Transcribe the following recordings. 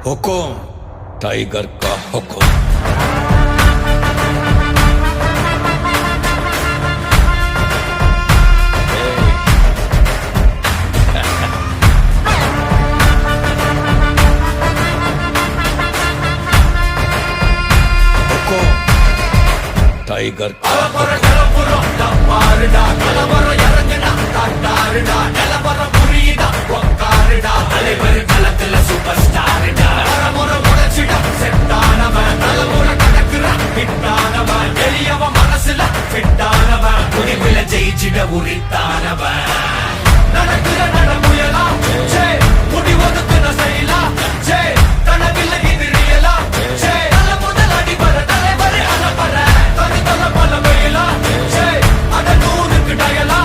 हुकुम tiger का हुकुम। Tiger ஜெயிச்சிட உரித்தானவன் நடக்கிற நடமுயலா J முடி ஒதுக்குன செயலா ஜே தனவில்ல இது ரியலா ஜே தல முதல் அடிபர தலைவரை அலப்பற தனி தல பல வெயிலா ஜே அட நூறுக்கு டயலா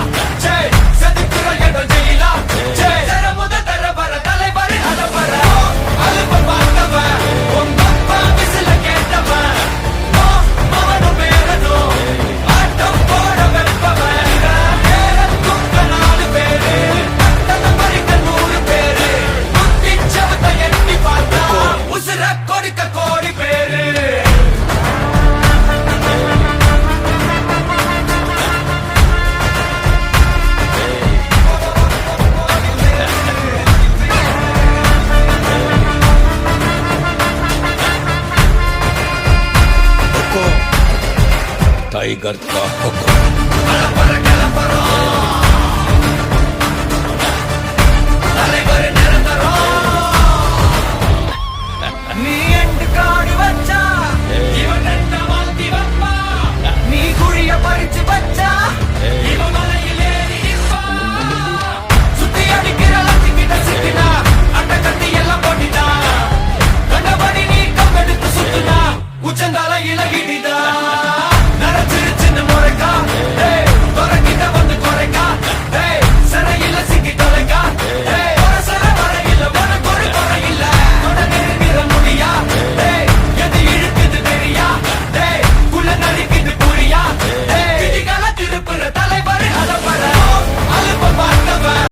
ஜே செதுக்குற எட ஜெயிலா ஜே தர முதல் தரவர தலைவரை அலப்பற அலுப்ப பார்த்தவன் உங்க அப்பா விசில கேட்டவன் மவனும் பேரனும் ஆட்டம் போட வெப்பவன் टाइगर का हुक्म।